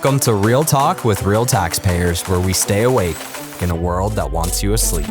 Welcome to Real Talk with Real Taxpayers, where we stay awake in a world that wants you asleep.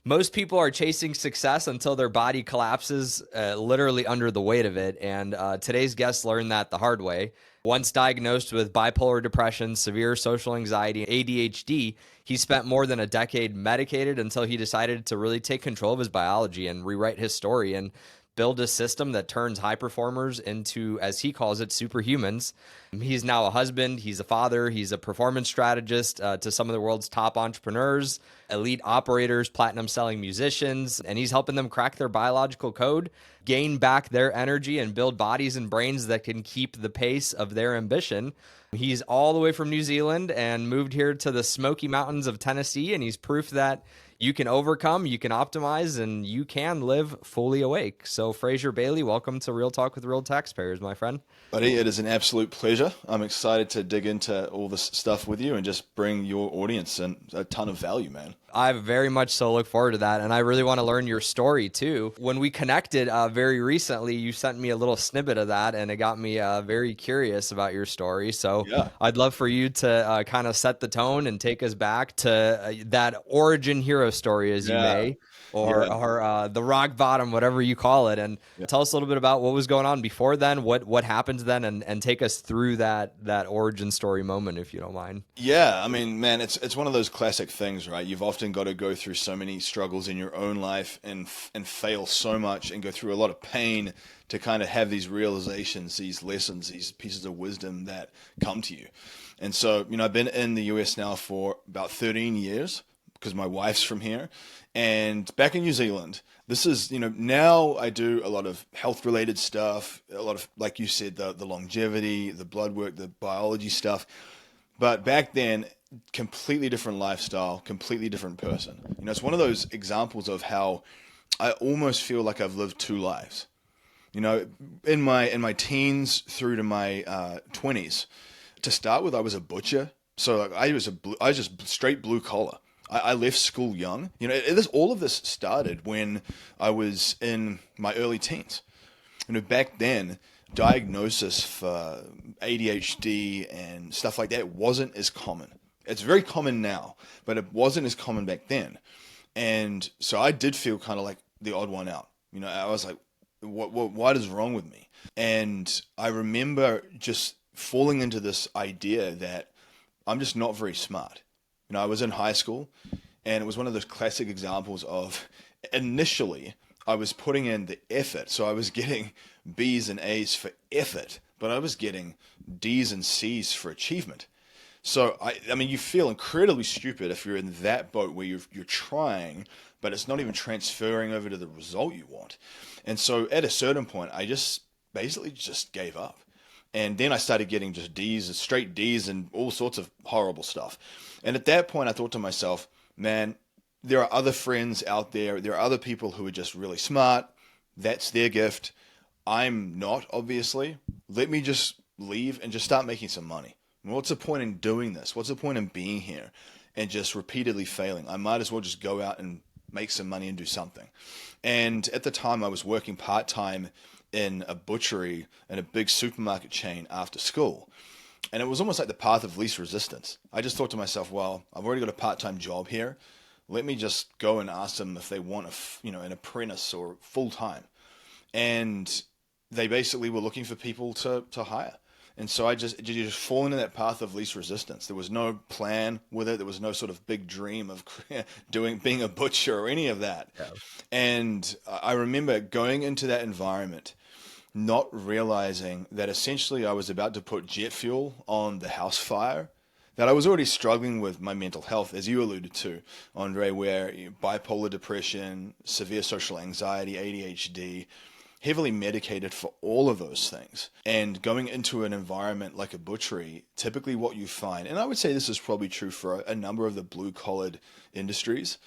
Most people are chasing success until their body collapses literally under the weight of it. And today's guest learned that the hard way. Once diagnosed with bipolar depression, severe social anxiety, ADHD, he spent more than a decade medicated until he decided to really take control of his biology and rewrite his story and build a system that turns high performers into, as he calls it, superhumans. He's now a husband, he's a father, he's a performance strategist to some of the world's top entrepreneurs, elite operators, platinum selling musicians, and he's helping them crack their biological code, gain back their energy, and build bodies and brains that can keep the pace of their ambition. He's all the way from New Zealand and moved here to the Smoky Mountains of Tennessee, and he's proof that you can overcome, you can optimize, and you can live fully awake. So Fraser Bailey, welcome to Real Talk with Real Taxpayers, my friend. Buddy, it is an absolute pleasure. I'm excited to dig into all this stuff with you and just bring your audience a ton of value, man. I very much so look forward to that, and I really want to learn your story too. When we connected very recently, you sent me a little snippet of that, and it got me very curious about your story. So yeah. I'd love for you to kind of set the tone and take us back to that origin hero story, as you may, or the rock bottom, whatever you call it, and tell us a little bit about what was going on before then, what happened then, and take us through that origin story moment, if you don't mind. Yeah, I mean, man, it's one of those classic things, right? You've often got to go through so many struggles in your own life and fail so much and go through a lot of pain to kind of have these realizations, these lessons, these pieces of wisdom that come to you. And so, I've been in the US now for about 13 years because my wife's from here. And back in New Zealand, this is, now I do a lot of health related stuff, a lot of, like you said, the longevity, the blood work, the biology stuff. But back then, completely different lifestyle, completely different person. It's one of those examples of how I almost feel like I've lived two lives. In my teens through to my 20s, to start with, I was a butcher. So I was just straight blue collar. I left school young. All of this started when I was in my early teens. Back then, diagnosis for ADHD and stuff like that wasn't as common. It's very common now, but it wasn't as common back then. And so I did feel kind of like the odd one out. I was like, what is wrong with me? And I remember just falling into this idea that I'm just not very smart. I was in high school, and it was one of those classic examples of initially I was putting in the effort. So I was getting B's and A's for effort, but I was getting D's and C's for achievement. So, I mean, you feel incredibly stupid if you're in that boat where you're trying, but it's not even transferring over to the result you want. And so at a certain point, I just basically just gave up. And then I started getting just D's, straight D's, and all sorts of horrible stuff. And at that point, I thought to myself, man, there are other friends out there. There are other people who are just really smart. That's their gift. I'm not, obviously. Let me just leave and just start making some money. What's the point in doing this? What's the point in being here and just repeatedly failing? I might as well just go out and make some money and do something. And at the time, I was working part-time in a butchery in a big supermarket chain after school. And it was almost like the path of least resistance. I just thought to myself, well, I've already got a part-time job here. Let me just go and ask them if they want an apprentice or full-time. And they basically were looking for people to hire. And so I just fall into that path of least resistance. There was no plan with it. There was no sort of big dream of being a butcher or any of that. Yeah. And I remember going into that environment, not realizing that essentially I was about to put jet fuel on the house fire, that I was already struggling with my mental health, as you alluded to, Andre, where bipolar depression, severe social anxiety, ADHD, heavily medicated for all of those things. And going into an environment like a butchery, typically what you find, and I would say this is probably true for a number of the blue-collared industries,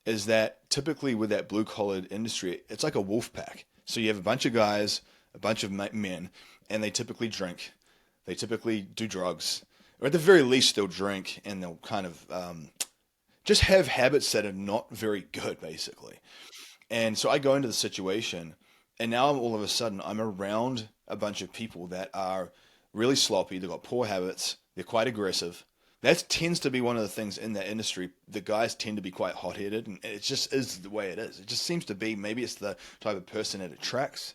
is that typically with that blue-collared industry, it's like a wolf pack. So you have a bunch of guys, a bunch of men, and they typically drink. They typically do drugs. Or at the very least, they'll drink and they'll kind of just have habits that are not very good, basically. And so I go into the situation And now all of a sudden I'm around a bunch of people that are really sloppy. They've got poor habits. They're quite aggressive. That tends to be one of the things in that industry. The guys tend to be quite hot-headed, and it just is the way it is. It just seems to be, maybe it's the type of person it attracts.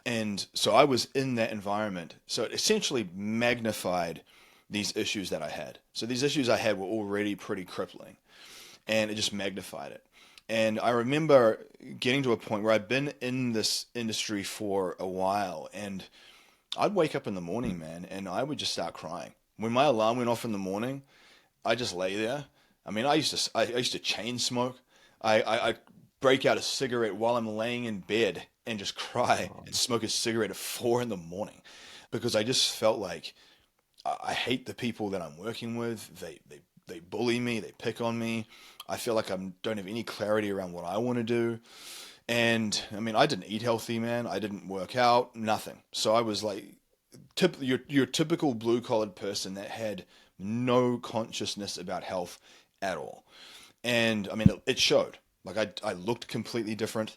And so I was in that environment. So it essentially magnified these issues that I had. So these issues I had were already pretty crippling, and it just magnified it. And I remember getting to a point where I'd been in this industry for a while, and I'd wake up in the morning, man, and I would just start crying. When my alarm went off in the morning, I just lay there. I mean, I used to chain smoke. I break out a cigarette while I'm laying in bed and just cry and smoke a cigarette at 4 in the morning, because I just felt like I hate the people that I'm working with. They bully me. They pick on me. I feel like I don't have any clarity around what I want to do. And I mean, I didn't eat healthy, man. I didn't work out, nothing. So I was like your typical blue-collared person that had no consciousness about health at all. And I mean, it showed. Like I looked completely different.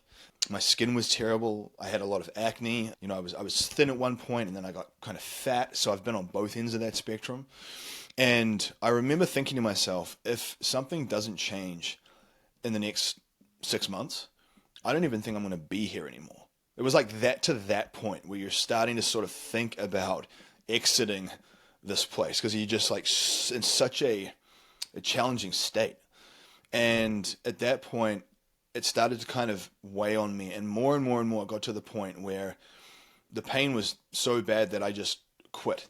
My skin was terrible. I had a lot of acne. You know, I was thin at one point, and then I got kind of fat. So I've been on both ends of that spectrum. And I remember thinking to myself, if something doesn't change in the next 6 months, I don't even think I'm going to be here anymore. It was like that, to that point where you're starting to sort of think about exiting this place, because you're just like in such a challenging state. And at that point, it started to kind of weigh on me, and more it got to the point where the pain was so bad that I just quit.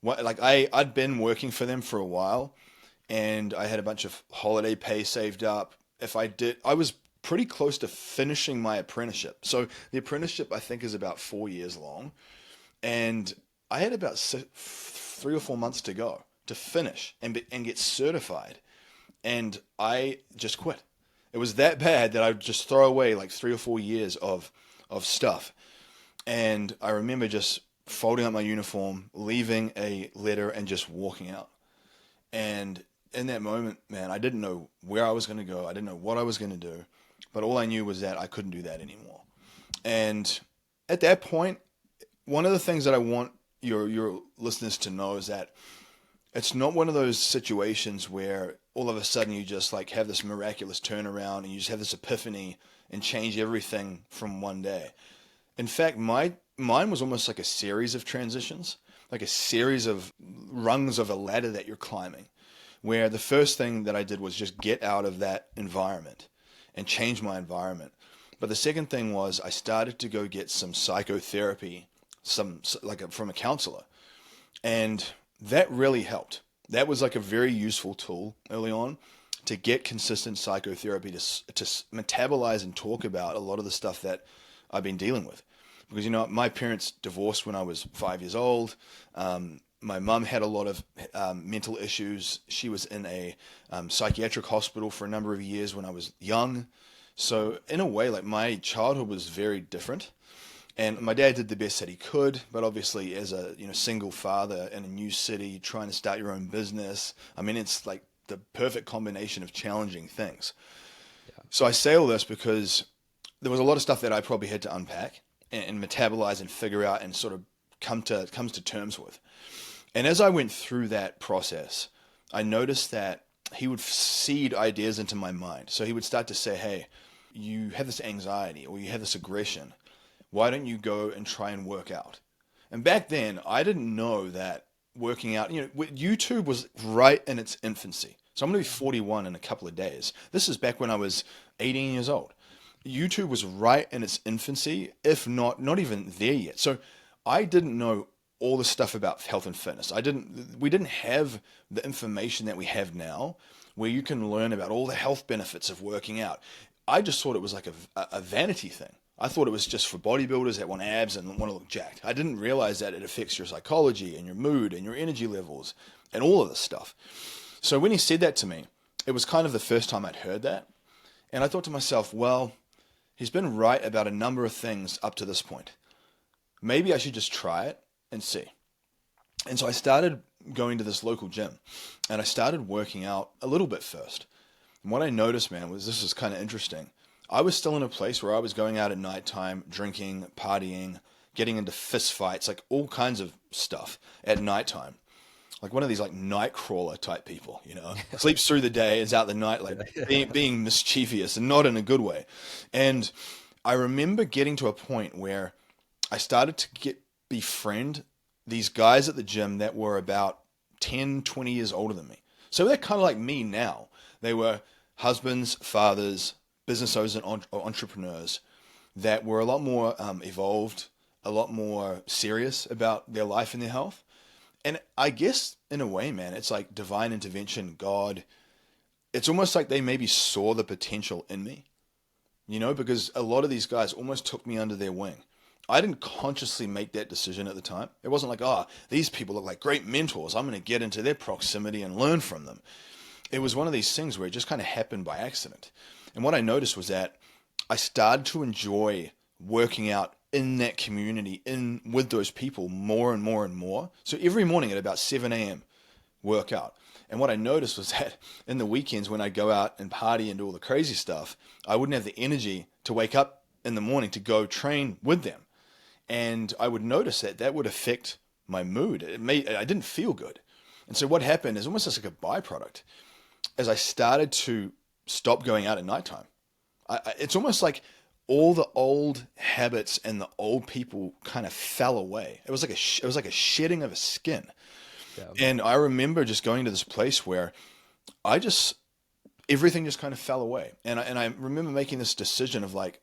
I'd been working for them for a while, and I had a bunch of holiday pay saved up. I was pretty close to finishing my apprenticeship. So the apprenticeship, I think, is about 4 years long, and I had about 3 or 4 months to go to finish and get certified, and I just quit. It was that bad that I would just throw away like 3 or 4 years of stuff. And I remember just folding up my uniform, leaving a letter, and just walking out. And in that moment, man, I didn't know where I was going to go. I didn't know what I was going to do. But all I knew was that I couldn't do that anymore. And at that point, one of the things that I want your listeners to know is that it's not one of those situations where all of a sudden you just like have this miraculous turnaround and you just have this epiphany and change everything from one day. In fact, mine was almost like a series of transitions, like a series of rungs of a ladder that you're climbing, where the first thing that I did was just get out of that environment and change my environment. But the second thing was I started to go get some psychotherapy, from a counselor. And that really helped. That was like a very useful tool early on to get consistent psychotherapy to metabolize and talk about a lot of the stuff that I've been dealing with. Because, you know, my parents divorced when I was 5 years old. My mum had a lot of mental issues. She was in a psychiatric hospital for a number of years when I was young. So in a way, like, my childhood was very different. And my dad did the best that he could, but obviously as a single father in a new city, trying to start your own business, I mean, it's like the perfect combination of challenging things. Yeah. So I say all this because there was a lot of stuff that I probably had to unpack and metabolize and figure out and sort of comes to terms with. And as I went through that process, I noticed that he would seed ideas into my mind. So he would start to say, hey, you have this anxiety or you have this aggression. Why don't you go and try and work out? And back then, I didn't know that working out, YouTube was right in its infancy. So I'm going to be 41 in a couple of days. This is back when I was 18 years old. YouTube was right in its infancy, if not even there yet. So I didn't know all the stuff about health and fitness. We didn't have the information that we have now, where you can learn about all the health benefits of working out. I just thought it was like a vanity thing. I thought it was just for bodybuilders that want abs and want to look jacked. I didn't realize that it affects your psychology and your mood and your energy levels and all of this stuff. So when he said that to me, it was kind of the first time I'd heard that. And I thought to myself, well, he's been right about a number of things up to this point. Maybe I should just try it and see. And so I started going to this local gym and I started working out a little bit first. And what I noticed, man, was this is kind of interesting. I was still in a place where I was going out at nighttime, drinking, partying, getting into fist fights, like all kinds of stuff at nighttime. Like one of these like night crawler type people, sleeps through the day, is out the night, like being mischievous and not in a good way. And I remember getting to a point where I started to befriend these guys at the gym that were about 10, 20 years older than me. So they're kind of like me now. They were husbands, fathers, business owners, and entrepreneurs that were a lot more evolved, a lot more serious about their life and their health. And I guess in a way, man, it's like divine intervention, God. It's almost like they maybe saw the potential in me, because a lot of these guys almost took me under their wing. I didn't consciously make that decision at the time. It wasn't like, these people look like great mentors. I'm going to get into their proximity and learn from them. It was one of these things where it just kind of happened by accident. And what I noticed was that I started to enjoy working out in that community, with those people more and more and more. So every morning at about 7 a.m. workout. And what I noticed was that in the weekends when I go out and party and do all the crazy stuff, I wouldn't have the energy to wake up in the morning to go train with them. And I would notice that would affect my mood. I didn't feel good. And so what happened is almost like a byproduct. As I started to stop going out at nighttime, it's almost like all the old habits and the old people kind of fell away. It was like a shedding of a skin. Yeah. And I remember just going to this place where everything just kind of fell away. And I remember making this decision of like,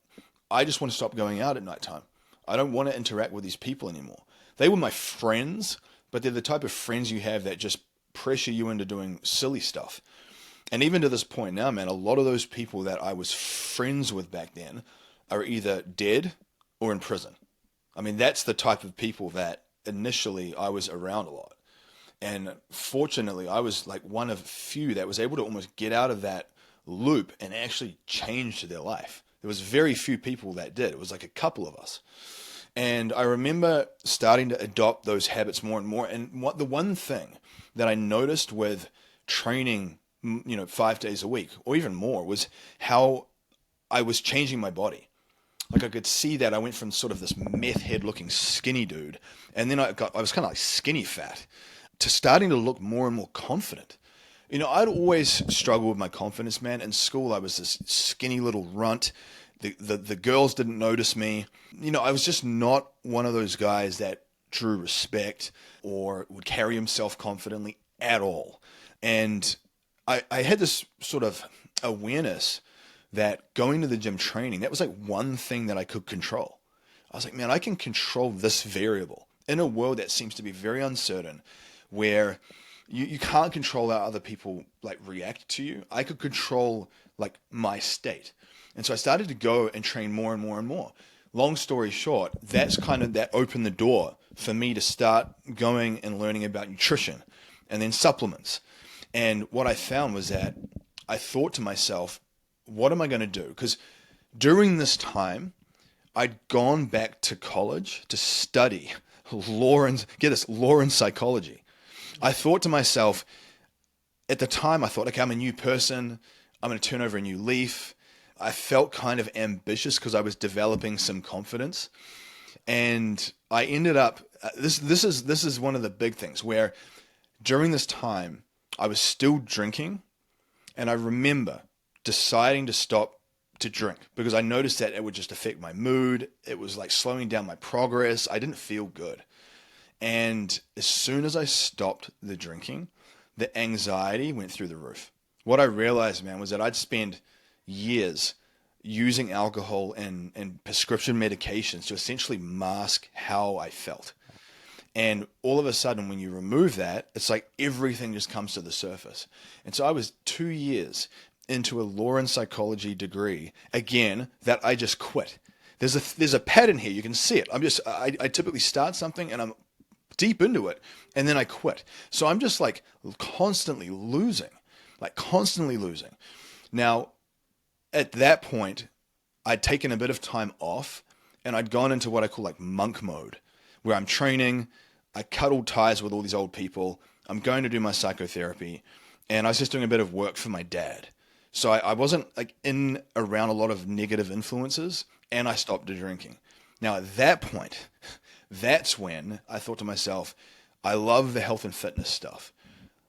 I just want to stop going out at nighttime. I don't want to interact with these people anymore. They were my friends, but they're the type of friends you have that just pressure you into doing silly stuff. And even to this point now, man, a lot of those people that I was friends with back then are either dead or in prison. I mean, that's the type of people that initially I was around a lot. And fortunately, I was like one of few that was able to almost get out of that loop and actually change their life. There was very few people that did. It was like a couple of us. And I remember starting to adopt those habits more and more. And the one thing that I noticed with training, 5 days a week or even more was how I was changing my body. Like I could see that I went from sort of this meth head looking skinny dude, and then I was kind of like skinny fat, to starting to look more and more confident. I'd always struggled with my confidence, man. In school, I was this skinny little runt. The girls didn't notice me. I was just not one of those guys that drew respect or would carry himself confidently at all. And I had this sort of awareness that going to the gym training, that was like one thing that I could control. I was like, man, I can control this variable in a world that seems to be very uncertain, where you can't control how other people like react to you. I could control like my state. And so I started to go and train more and more and more. Long story short, that opened the door for me to start going and learning about nutrition and then supplements. And what I found was that I thought to myself, what am I going to do? Because during this time, I'd gone back to college to study law and psychology. I thought to myself, at the time, I thought, okay, I'm a new person. I'm going to turn over a new leaf. I felt kind of ambitious because I was developing some confidence. And I ended up, this is one of the big things where during this time, I was still drinking. And I remember deciding to stop to drink because I noticed that it would just affect my mood. It was like slowing down my progress. I didn't feel good. And as soon as I stopped the drinking, the anxiety went through the roof. What I realized, man, was that I'd spend years using alcohol and prescription medications to essentially mask how I felt. And all of a sudden, when you remove that, it's like everything just comes to the surface. And so I was 2 years into a law and psychology degree, again, that I just quit. There's a pattern here. You can see it. I typically start something and I'm deep into it, and then I quit. So I'm just like constantly losing. Now, at that point, I'd taken a bit of time off, and I'd gone into what I call like monk mode, where I'm training, I cut all ties with all these old people, I'm going to do my psychotherapy, and I was just doing a bit of work for my dad. So I wasn't like in around a lot of negative influences, and I stopped drinking. Now at that point, that's when I thought to myself, I love the health and fitness stuff.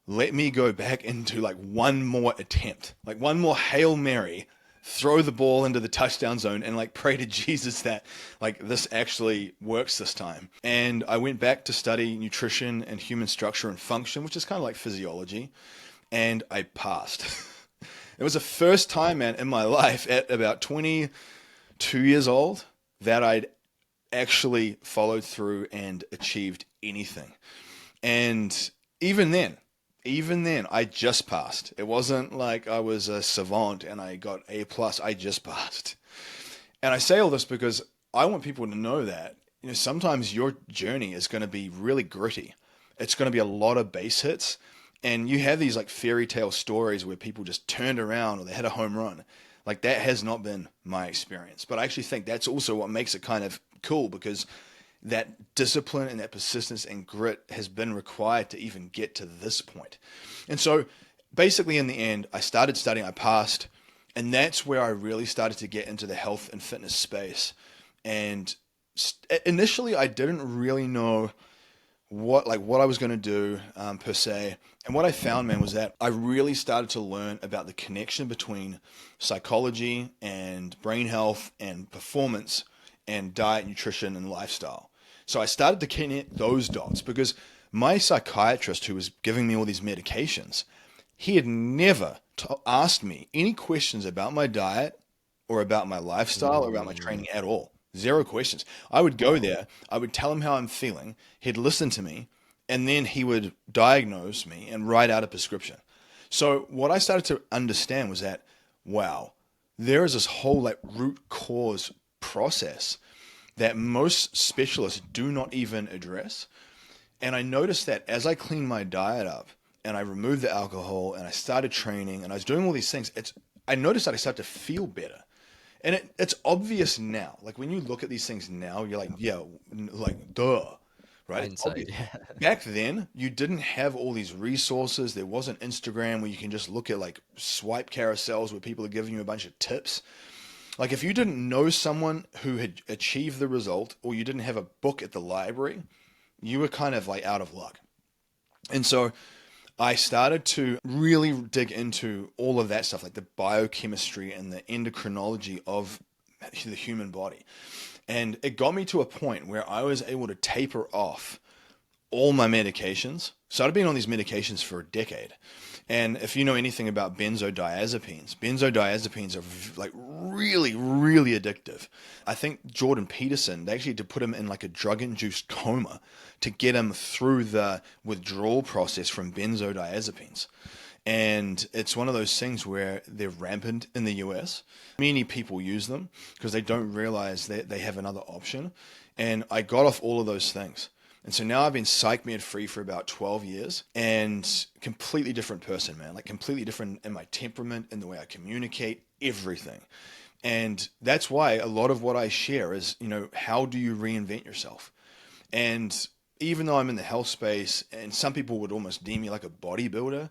Let me go back into like one more attempt, like one more Hail Mary, throw the ball into the touchdown zone and like pray to Jesus that like this actually works this time. And I went back to study nutrition and human structure and function, which is kind of like physiology, and I passed. It was the first time, man, in my life at about 22 years old that I'd actually followed through and achieved anything. And even then, I just passed. It wasn't like I was a savant and I got A plus. I just passed. And I say all this because I want people to know that, sometimes your journey is going to be really gritty. It's going to be a lot of base hits. And you have these like fairy tale stories where people just turned around or they had a home run. Like that has not been my experience. But I actually think that's also what makes it kind of cool, because that discipline and that persistence and grit has been required to even get to this point. And so basically in the end, I started studying, I passed, and that's where I really started to get into the health and fitness space. And initially I didn't really know what I was going to do per se. And what I found, man, was that I really started to learn about the connection between psychology and brain health and performance and diet, nutrition, and lifestyle. So I started to connect those dots because my psychiatrist, who was giving me all these medications, he had never asked me any questions about my diet or about my lifestyle or about my training at all. Zero questions. I would go there, I would tell him how I'm feeling, he'd listen to me, and then he would diagnose me and write out a prescription. So what I started to understand was that, wow, there is this whole like root cause process that most specialists do not even address. And I noticed that as I cleaned my diet up and I removed the alcohol and I started training and I was doing all these things, I noticed that I started to feel better. And it's obvious now. Like when you look at these things now, you're like, yeah, like duh, right? It's Hindsight. obvious. Back then, you didn't have all these resources. There wasn't Instagram where you can just look at like swipe carousels where people are giving you a bunch of tips. Like if you didn't know someone who had achieved the result, or you didn't have a book at the library, you were kind of like out of luck. And so I started to really dig into all of that stuff, like the biochemistry and the endocrinology of the human body. And it got me to a point where I was able to taper off all my medications. So I'd been on these medications for a decade. And if you know anything about benzodiazepines are like really, really addictive. I think Jordan Peterson, they actually had to put him in like a drug-induced coma to get him through the withdrawal process from benzodiazepines. And it's one of those things where they're rampant in the US. Many people use them because they don't realize that they have another option. And I got off all of those things. And so now I've been psych med free for about 12 years and completely different person, man. Like completely different in my temperament, in the way I communicate, everything. And that's why a lot of what I share is, how do you reinvent yourself? And even though I'm in the health space and some people would almost deem me like a bodybuilder,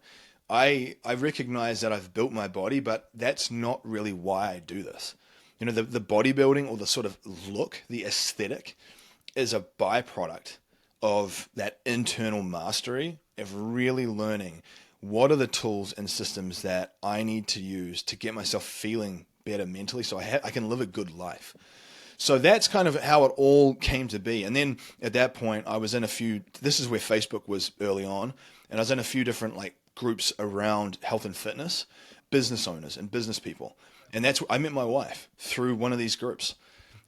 I recognize that I've built my body, but that's not really why I do this. The bodybuilding or the sort of look, the aesthetic is a byproduct of that internal mastery of really learning what are the tools and systems that I need to use to get myself feeling better mentally so I can live a good life. So that's kind of how it all came to be. And then at that point, I was in this is where Facebook was early on, and I was in a few different like groups around health and fitness, business owners and business people. And that's where I met my wife through one of these groups.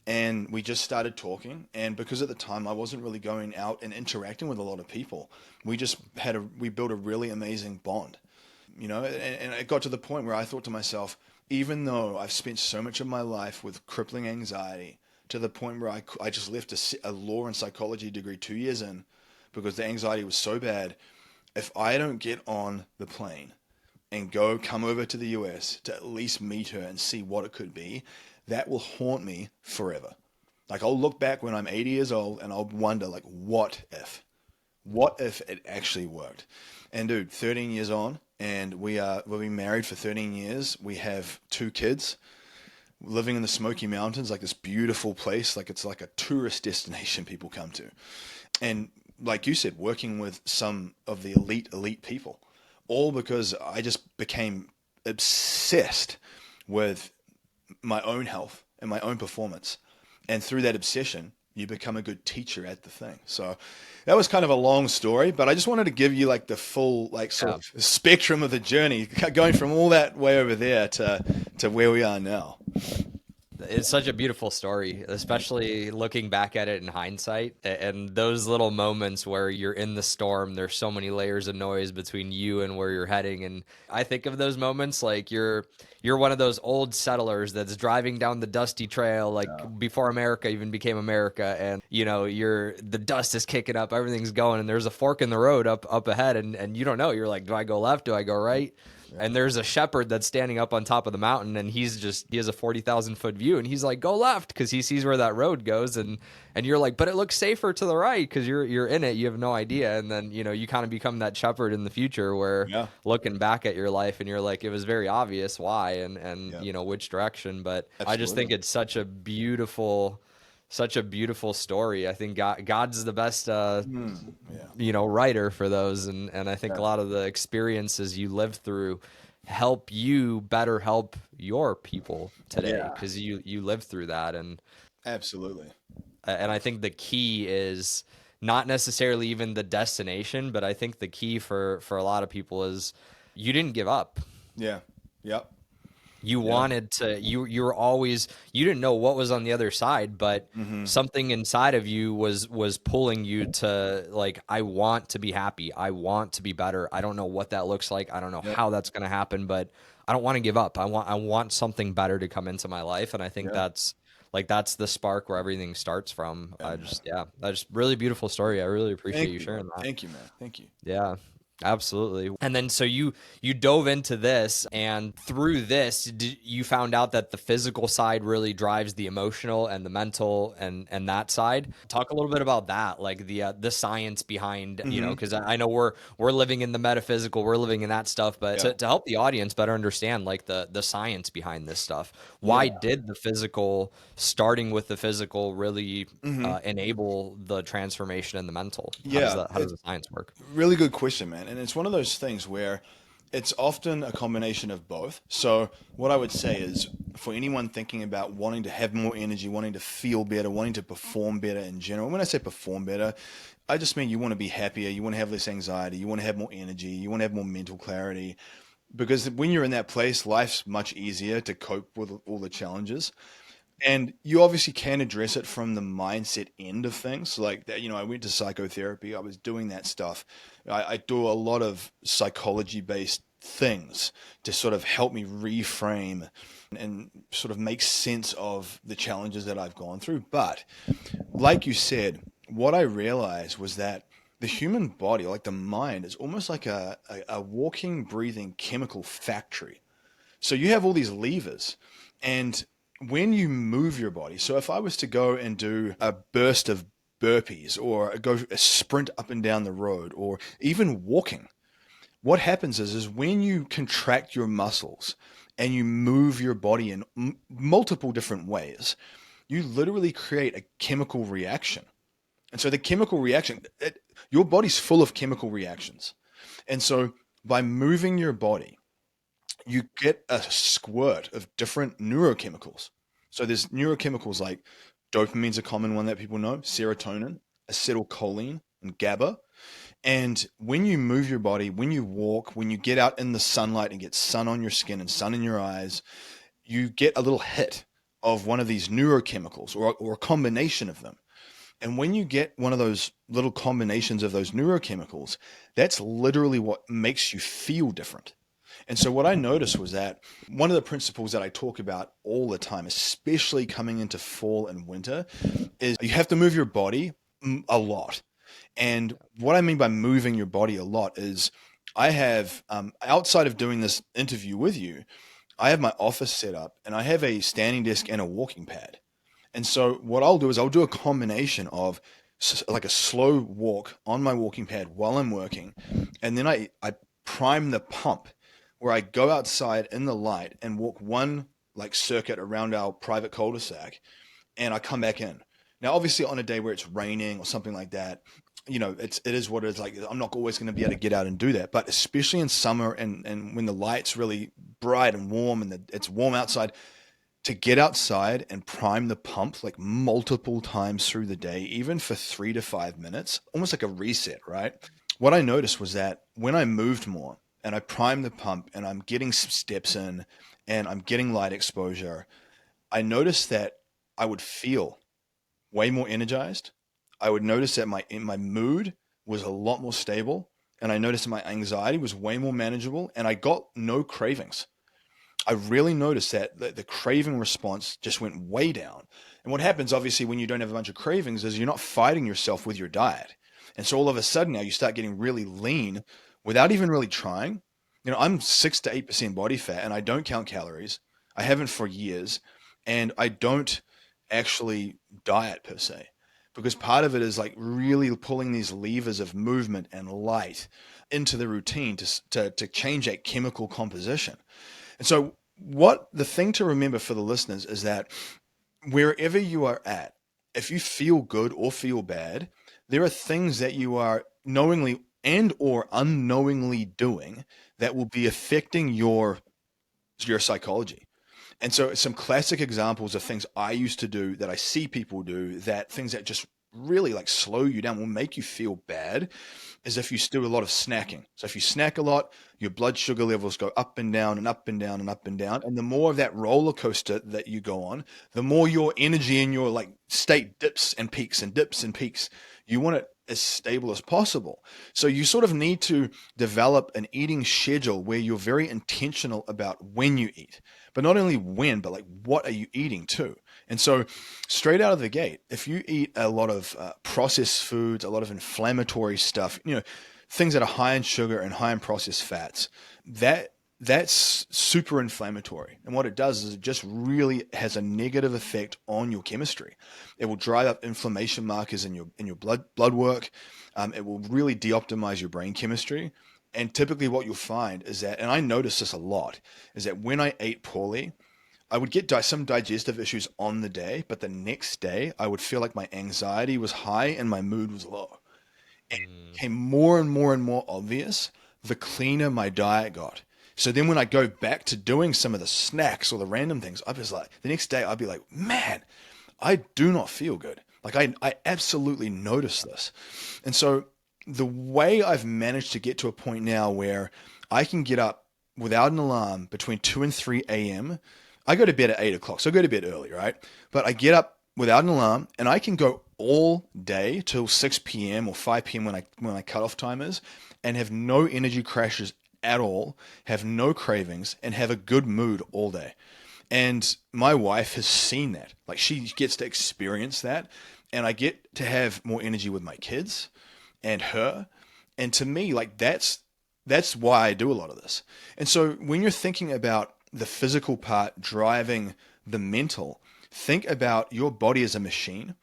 And we just started talking. And because at the time I wasn't really going out and interacting with a lot of people, we built a really amazing bond, and it got to the point where I thought to myself, even though I've spent so much of my life with crippling anxiety to the point where I just left a law and psychology degree 2 years in because the anxiety was so bad, if I don't get on the plane and come over to the US to at least meet her and see what it could be, that will haunt me forever. Like I'll look back when I'm 80 years old and I'll wonder what if it actually worked? And dude, 13 years on, and we've been married for 13 years. We have 2 kids, living in the Smoky Mountains, like this beautiful place, like it's like a tourist destination people come to. And like you said, working with some of the elite people, all because I just became obsessed with my own health and my own performance. And through that obsession, you become a good teacher at the thing. So that was kind of a long story, but I just wanted to give you like the full, like sort of spectrum of the journey, going from all that way over there to where we are now. It's such a beautiful story, especially looking back at it in hindsight. And those little moments where you're in the storm, there's so many layers of noise between you and where you're heading. And I think of those moments like you're one of those old settlers that's driving down the dusty trail, like before America even became America. And the dust is kicking up, everything's going, and there's a fork in the road up ahead, and you don't know. You're like, do I go left? Do I go right? And there's a shepherd that's standing up on top of the mountain, and he has a 40,000-foot view, and he's like, go left, because he sees where that road goes, and you're like, but it looks safer to the right, because you're in it, you have no idea. And then you kind of become that shepherd in the future, where looking back at your life, and you're like, it was very obvious why and which direction. But Absolutely. I just think it's such a beautiful story. I think God's the best writer for those, and I think a lot of the experiences you live through help you better help your people today, because you live through that. And absolutely. And I think the key is not necessarily even the destination, but I think the key for a lot of people is you didn't give up. Yep. You wanted to, you were always, you didn't know what was on the other side, but something inside of you was pulling you to, like, I want to be happy. I want to be better. I don't know what that looks like. I don't know how that's going to happen, but I don't want to give up. I want something better to come into my life. And I think that's the spark where everything starts from. That's really beautiful story. I really appreciate you sharing that. Thank you, man. Thank you. Yeah. Absolutely. And then so you dove into this, and through this you found out that the physical side really drives the emotional and the mental and that side. Talk a little bit about that, like the science behind, because I know we're living in the metaphysical, we're living in that stuff, but to help the audience better understand like the science behind this stuff. Why did the physical, starting with the physical, really enable the transformation in the mental? How does the science work? Really good question, man. And it's one of those things where it's often a combination of both. So what I would say is, for anyone thinking about wanting to have more energy, wanting to feel better, wanting to perform better in general, when I say perform better, I just mean you want to be happier, you want to have less anxiety, you want to have more energy, you want to have more mental clarity. Because when you're in that place, life's much easier to cope with all the challenges. And you obviously can address it from the mindset end of things. Like that, I went to psychotherapy. I was doing that stuff. I do a lot of psychology-based things to sort of help me reframe and sort of make sense of the challenges that I've gone through. But like you said, what I realized was that the human body, like the mind, is almost like a walking, breathing chemical factory. So you have all these levers, and when you move your body, so if I was to go and do a burst of burpees or go a sprint up and down the road or even walking, what happens is when you contract your muscles and you move your body in multiple different ways, you literally create a chemical reaction. And so the chemical reaction, your body's full of chemical reactions. And so by moving your body, you get a squirt of different neurochemicals. So there's neurochemicals like dopamine's a common one that people know, serotonin, acetylcholine, and GABA. And when you move your body, when you walk, when you get out in the sunlight and get sun on your skin and sun in your eyes, you get a little hit of one of these neurochemicals or a combination of them. And when you get one of those little combinations of those neurochemicals, that's literally what makes you feel different. And so what I noticed was that one of the principles that I talk about all the time, especially coming into fall and winter, is you have to move your body a lot. And what I mean by moving your body a lot is I have, outside of doing this interview with you, I have my office set up and I have a standing desk and a walking pad. And so what I'll do is I'll do a combination of like a slow walk on my walking pad while I'm working. And then I prime the pump, where I go outside in the light and walk one like circuit around our private cul-de-sac, and I come back in. Now, obviously, on a day where it's raining or something like that, it is what it is. Like, I'm not always going to be able to get out and do that. But especially in summer and when the light's really bright and warm and it's warm outside, to get outside and prime the pump like multiple times through the day, even for 3 to 5 minutes, almost like a reset, right? What I noticed was that when I moved more and I primed the pump and I'm getting some steps in and I'm getting light exposure, I noticed that I would feel way more energized. I would notice that my mood was a lot more stable, and I noticed that my anxiety was way more manageable, and I got no cravings. I really noticed that the craving response just went way down. And what happens, obviously, when you don't have a bunch of cravings is you're not fighting yourself with your diet. And so all of a sudden now you start getting really lean without even really trying. I'm 6 to 8% body fat and I don't count calories. I haven't for years. And I don't actually diet per se, because part of it is like really pulling these levers of movement and light into the routine to change that chemical composition. And so what the thing to remember for the listeners is that wherever you are at, if you feel good or feel bad, there are things that you are knowingly and or unknowingly doing that will be affecting your psychology. And so some classic examples of things I used to do that I see people do, that things that just really like slow you down, will make you feel bad, is if you do a lot of snacking. So if you snack a lot, your blood sugar levels go up and down and up and down and up and down. And the more of that roller coaster that you go on, the more your energy and your like state dips and peaks and dips and peaks. You want it as stable as possible. So you sort of need to develop an eating schedule where you're very intentional about when you eat, but not only when, but like what are you eating too? And so straight out of the gate, if you eat a lot of processed foods, a lot of inflammatory stuff, things that are high in sugar and high in processed fats, that's super inflammatory. And what it does is it just really has a negative effect on your chemistry. It will drive up inflammation markers in your blood work. It will really de-optimize your brain chemistry. And typically what you'll find is that, and I notice this a lot, is that when I ate poorly, I would get some digestive issues on the day, but the next day I would feel like my anxiety was high and my mood was low. And it became more and more and more obvious the cleaner my diet got. So then when I go back to doing some of the snacks or the random things, I was like, the next day I'd be like, man, I do not feel good. Like I absolutely notice this. And so the way I've managed to get to a point now where I can get up without an alarm between 2 and 3 a.m. I go to bed at 8 o'clock, so I go to bed early, right? But I get up without an alarm and I can go all day till 6 p.m. or 5 p.m. when my cutoff time is, and have no energy crashes at all, have no cravings, and have a good mood all day. And my wife has seen that. Like, she gets to experience that, and I get to have more energy with my kids and her. And to me, like, that's why I do a lot of this. And so when you're thinking about the physical part driving the mental, think about your body as a machine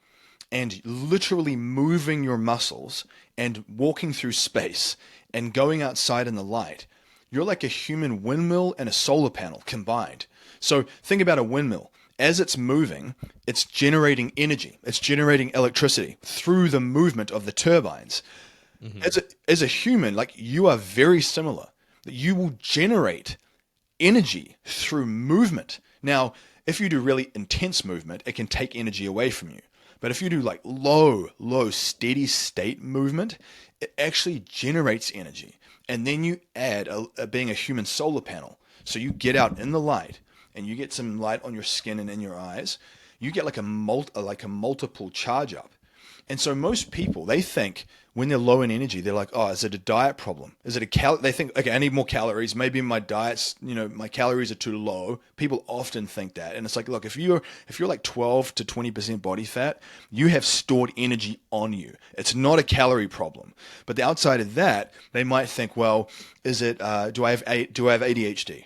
and literally moving your muscles and walking through space and going outside in the light. You're like a human windmill and a solar panel combined. So think about a windmill. As it's moving, it's generating energy. It's generating electricity through the movement of the turbines. Mm-hmm. As a human, like, you are very similar. You will generate energy through movement. Now, if you do really intense movement, it can take energy away from you. But if you do like low, steady state movement, it actually generates energy. And then you add being a human solar panel. So you get out in the light and you get some light on your skin and in your eyes. You get like a multiple charge up. And so most people, they think when they're low in energy, they're like, oh, is it a diet problem? Is it they think, okay, I need more calories. Maybe my diet's, my calories are too low. People often think that. And it's like, look, if you're like 12 to 20% body fat, you have stored energy on you. It's not a calorie problem. But the outside of that, they might think, well, is it, do I have ADHD?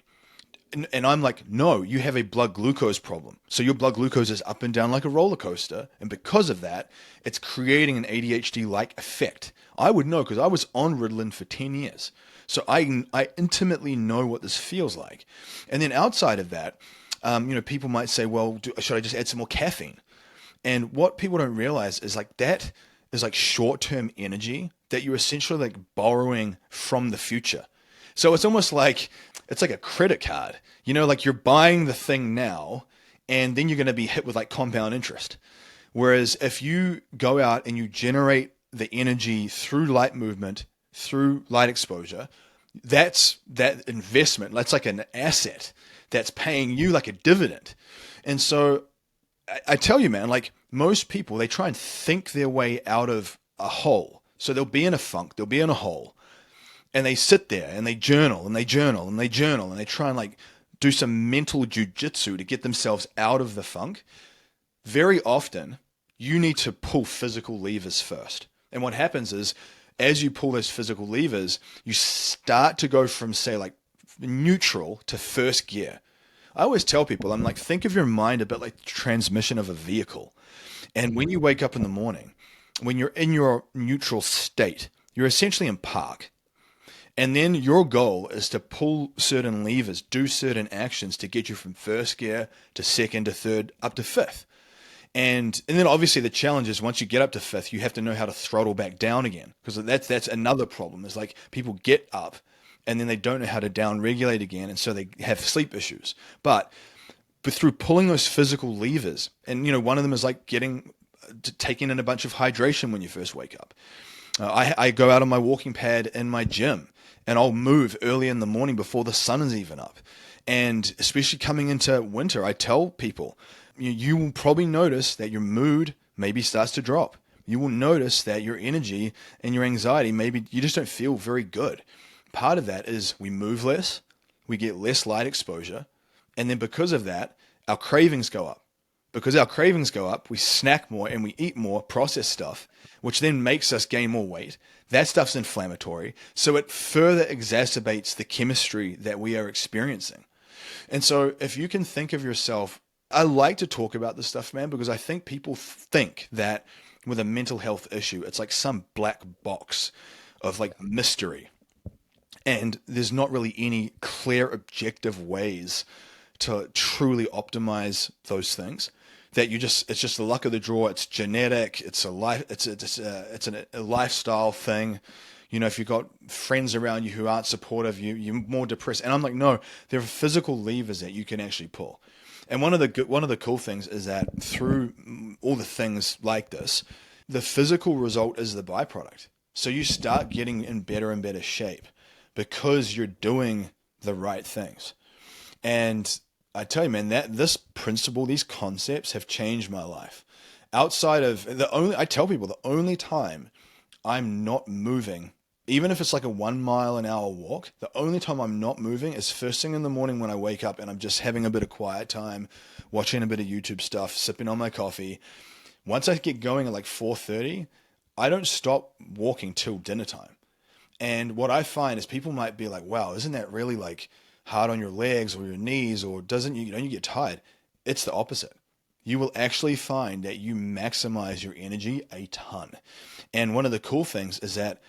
And I'm like, no, you have a blood glucose problem. So your blood glucose is up and down like a roller coaster. And because of that, it's creating an ADHD-like effect. I would know because I was on Ritalin for 10 years. So I intimately know what this feels like. And then outside of that, people might say, well, should I just add some more caffeine? And what people don't realize is like that is like short-term energy that you're essentially like borrowing from the future. So it's almost like it's like a credit card. Like you're buying the thing now and then you're going to be hit with like compound interest. Whereas if you go out and you generate the energy through light movement, through light exposure, that's that investment. That's like an asset that's paying you like a dividend. And so I tell you, man, like most people, they try and think their way out of a hole. So they'll be in a funk, they'll be in a hole, and they sit there and they journal and they journal and they journal and they try and like do some mental jujitsu to get themselves out of the funk. Very often, you need to pull physical levers first. And what happens is, as you pull those physical levers, you start to go from, say, like neutral to first gear. I always tell people, I'm like, think of your mind a bit like the transmission of a vehicle. And when you wake up in the morning, when you're in your neutral state, you're essentially in park. And then your goal is to pull certain levers, do certain actions to get you from first gear to second to third up to fifth. And then obviously the challenge is once you get up to fifth, you have to know how to throttle back down again, because that's another problem. Is like people get up and then they don't know how to down regulate again, and so they have sleep issues. But through pulling those physical levers, and one of them is like taking in a bunch of hydration when you first wake up. I go out on my walking pad in my gym, and I'll move early in the morning before the sun is even up. And especially coming into winter, I tell people, you will probably notice that your mood maybe starts to drop. You will notice that your energy and your anxiety, maybe you just don't feel very good. Part of that is we move less, we get less light exposure, and then because of that, our cravings go up. Because our cravings go up, we snack more and we eat more processed stuff, which then makes us gain more weight. That stuff's inflammatory, so it further exacerbates the chemistry that we are experiencing. And so if you can think of yourself, I like to talk about this stuff, man, because I think people think that with a mental health issue, it's like some black box of like mystery. And there's not really any clear, objective ways to truly optimize those things. That it's just the luck of the draw. It's genetic. It's a life. It's a lifestyle thing. If you've got friends around you who aren't supportive, you're more depressed. And I'm like, no, there are physical levers that you can actually pull. And one of the cool things is that through all the things like this, the physical result is the byproduct. So you start getting in better and better shape because you're doing the right things. And I tell you, man, that this principle, these concepts have changed my life. Outside of I tell people the only time I'm not moving, even if it's like a 1 mile an hour walk, the only time I'm not moving is first thing in the morning when I wake up and I'm just having a bit of quiet time, watching a bit of YouTube stuff, sipping on my coffee. Once I get going at like 4:30, I don't stop walking till dinner time. And what I find is people might be like, wow, isn't that really like hard on your legs or your knees, or don't you get tired? It's the opposite. You will actually find that you maximize your energy a ton. And one of the cool things is that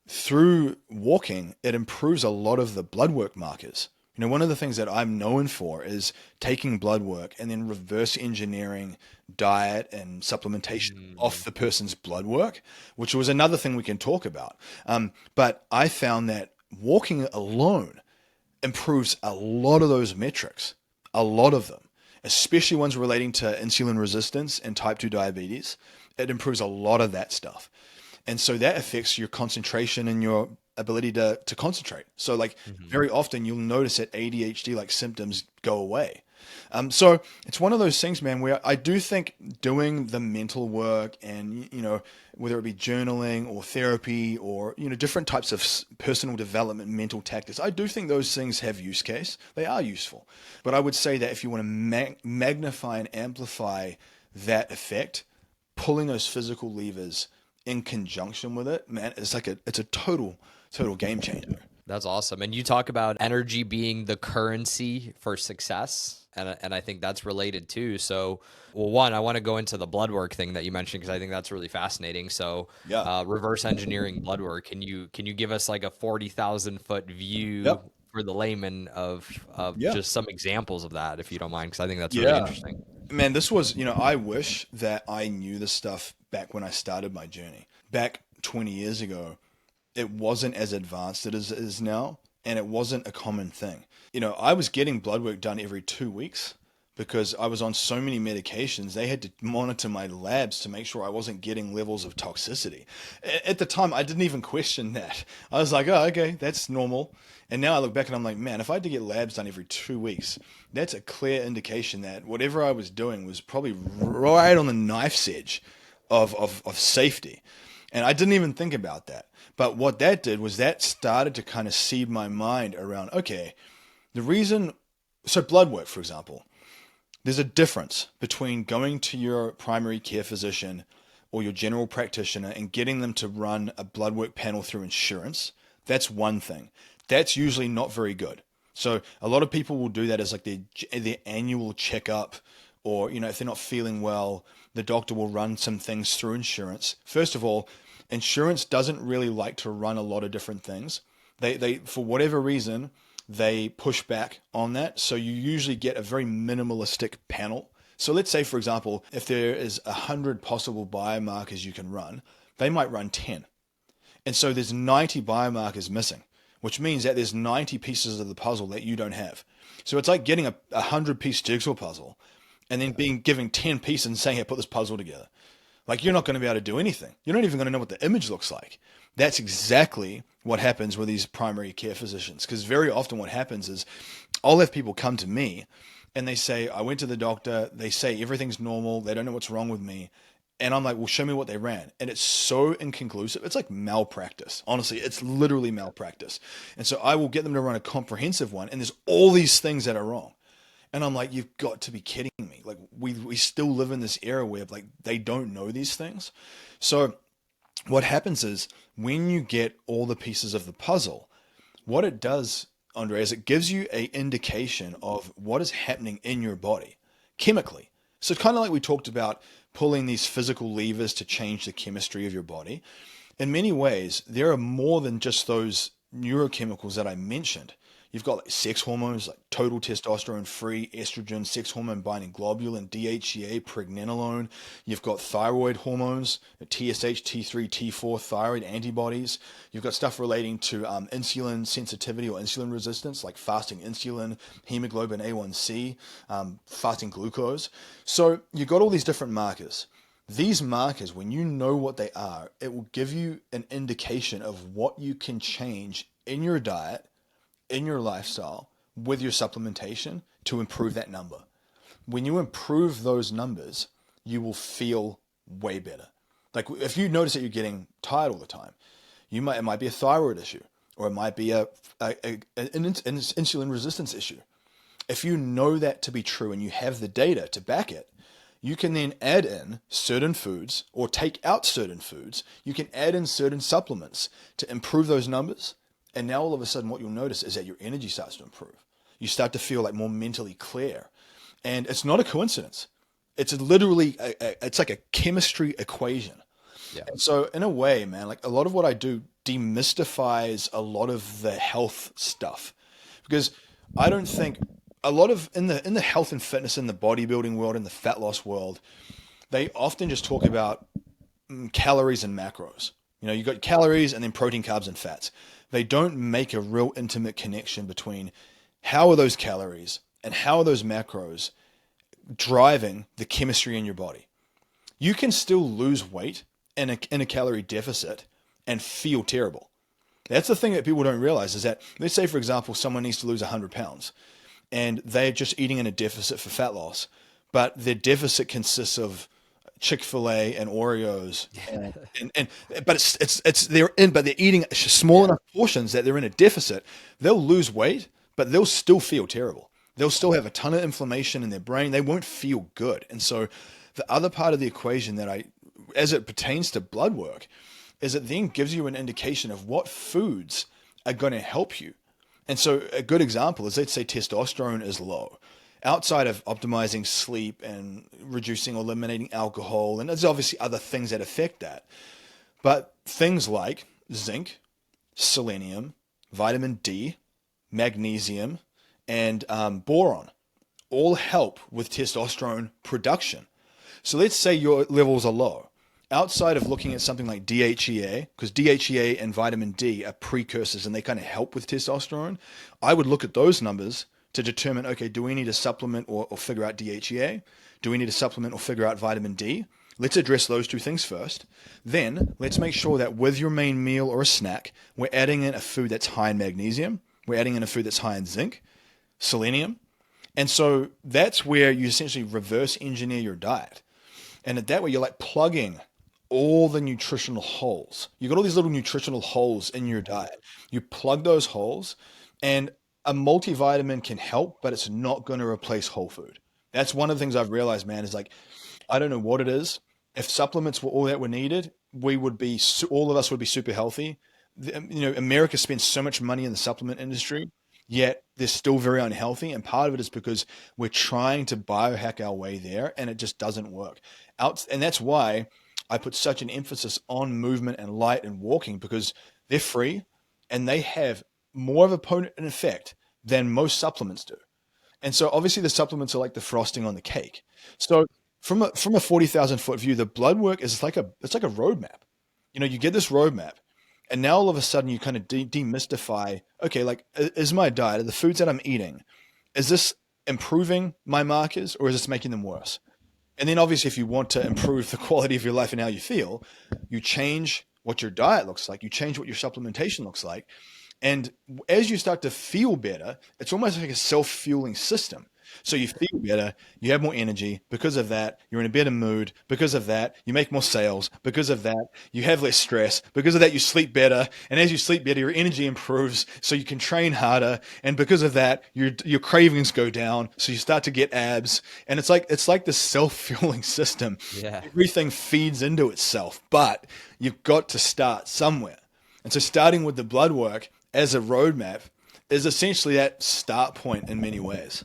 through walking, it improves a lot of the blood work markers. One of the things that I'm known for is taking blood work and then reverse engineering diet and supplementation off the person's blood work, which was another thing we can talk about. But I found that walking alone improves a lot of those metrics, a lot of them, especially ones relating to insulin resistance and type 2 diabetes. It improves a lot of that stuff. And so that affects your concentration and your ability to concentrate. So like very often you'll notice that ADHD like symptoms go away. So it's one of those things, man, where I do think doing the mental work and, whether it be journaling or therapy or, different types of personal development, mental tactics, I do think those things have use case. They are useful. But I would say that if you want to magnify and amplify that effect, pulling those physical levers in conjunction with it, man, it's a total game changer. That's awesome. And you talk about energy being the currency for success. And I think that's related too. So, well, one, I want to go into the blood work thing that you mentioned because I think that's really fascinating. So, Yeah. reverse engineering blood work. Can you give us like a 40,000 foot view Yep. for the layman of Yeah. just some examples of that, if you don't mind, because I think that's really Yeah. interesting. Man, this was, I wish that I knew this stuff back when I started my journey. Back 20 years ago, it wasn't as advanced as it is now, and it wasn't a common thing. I was getting blood work done every 2 weeks because I was on so many medications. They had to monitor my labs to make sure I wasn't getting levels of toxicity. At the time, I didn't even question that. I was like, oh, okay, that's normal. And now I look back and I'm like, man, if I had to get labs done every 2 weeks, that's a clear indication that whatever I was doing was probably right on the knife's edge of safety. And I didn't even think about that. But what that did was that started to kind of seed my mind around, okay, so blood work, for example, there's a difference between going to your primary care physician or your general practitioner and getting them to run a blood work panel through insurance. That's one thing. That's usually not very good. So a lot of people will do that as like their annual checkup, or, if they're not feeling well, the doctor will run some things through insurance. First of all, insurance doesn't really like to run a lot of different things. They for whatever reason, they push back on that. So you usually get a very minimalistic panel. So let's say, for example, if there is 100 possible biomarkers you can run, they might run 10. And so there's 90 biomarkers missing, which means that there's 90 pieces of the puzzle that you don't have. So it's like getting a 100-piece jigsaw puzzle and then being given 10 pieces and saying, hey, put this puzzle together. Like, you're not going to be able to do anything. You're not even going to know what the image looks like. That's exactly what happens with these primary care physicians. Because very often what happens is I'll have people come to me and they say, I went to the doctor. They say everything's normal. They don't know what's wrong with me. And I'm like, well, show me what they ran. And it's so inconclusive. It's like malpractice. Honestly, it's literally malpractice. And so I will get them to run a comprehensive one. And there's all these things that are wrong. And I'm like, you've got to be kidding me. Like, we still live in this era where like they don't know these things. So what happens is when you get all the pieces of the puzzle, what it does, Andre, is it gives you an indication of what is happening in your body chemically. So it's kind of like we talked about pulling these physical levers to change the chemistry of your body. In many ways, there are more than just those neurochemicals that I mentioned. You've got like sex hormones, like total testosterone free, estrogen, sex hormone binding globulin, DHEA, pregnenolone. You've got thyroid hormones, TSH, T3, T4, thyroid antibodies. You've got stuff relating to insulin sensitivity or insulin resistance, like fasting insulin, hemoglobin A1C, fasting glucose. So you've got all these different markers. These markers, when you know what they are, it will give you an indication of what you can change in your diet, in your lifestyle, with your supplementation to improve that number. When you improve those numbers, you will feel way better. Like if you notice that you're getting tired all the time, it might be a thyroid issue, or it might be an insulin resistance issue. If you know that to be true and you have the data to back it, you can then add in certain foods or take out certain foods. You can add in certain supplements to improve those numbers. And now all of a sudden what you'll notice is that your energy starts to improve. You start to feel like more mentally clear. And it's not a coincidence. It's literally, it's like a chemistry equation. Yeah. And so in a way, man, like a lot of what I do demystifies a lot of the health stuff. Because I don't think a lot of, in the health and fitness, in the bodybuilding world, in the fat loss world, they often just talk about calories and macros. You got calories and then protein, carbs, and fats. They don't make a real intimate connection between how are those calories and how are those macros driving the chemistry in your body. You can still lose weight in a calorie deficit and feel terrible. That's the thing that people don't realize is that, let's say, for example, someone needs to lose 100 pounds and they're just eating in a deficit for fat loss, but their deficit consists of Chick-fil-A and Oreos, but they're eating small enough portions that they're in a deficit. They'll lose weight, but they'll still feel terrible. They'll still have a ton of inflammation in their brain. They won't feel good. And so the other part of the equation as it pertains to blood work, is it then gives you an indication of what foods are going to help you. And so a good example is, let's say testosterone is low. outside of optimizing sleep and reducing or eliminating alcohol, and there's obviously other things that affect that. But things like zinc, selenium, vitamin D, magnesium, and boron all help with testosterone production. So let's say your levels are low. Outside of looking at something like DHEA, because DHEA and vitamin D are precursors and they kind of help with testosterone, I would look at those numbers to determine, okay, do we need to supplement or figure out DHEA? Do we need to supplement or figure out vitamin D? Let's address those two things first. Then let's make sure that with your main meal or a snack, we're adding in a food that's high in magnesium. We're adding in a food that's high in zinc, selenium. And so that's where you essentially reverse engineer your diet. And that way you're like plugging all the nutritional holes. You got all these little nutritional holes in your diet. You plug those holes, and a multivitamin can help, but it's not going to replace whole food. That's one of the things I've realized, man, is like, I don't know what it is. If supplements were all that were needed, all of us would be super healthy. America spends so much money in the supplement industry, yet they're still very unhealthy. And part of it is because we're trying to biohack our way there, and it just doesn't work. And that's why I put such an emphasis on movement and light and walking, because they're free and they have more of a potent effect than most supplements do. And so obviously the supplements are like the frosting on the cake. So from a 40,000 foot view, the blood work is like a roadmap. You get this roadmap, and now all of a sudden you kind of demystify, okay, like, is my diet, the foods that I'm eating, is this improving my markers or is this making them worse? And then obviously if you want to improve the quality of your life and how you feel, you change what your diet looks like, you change what your supplementation looks like. And as you start to feel better, it's almost like a self-fueling system. So you feel better, you have more energy. Because of that, you're in a better mood. Because of that, you make more sales. Because of that, you have less stress. Because of that, you sleep better. And as you sleep better, your energy improves, so you can train harder. And because of that, your cravings go down, so you start to get abs. And it's like this self-fueling system. Yeah. Everything feeds into itself, but you've got to start somewhere. And so starting with the blood work as a roadmap is essentially that start point in many ways.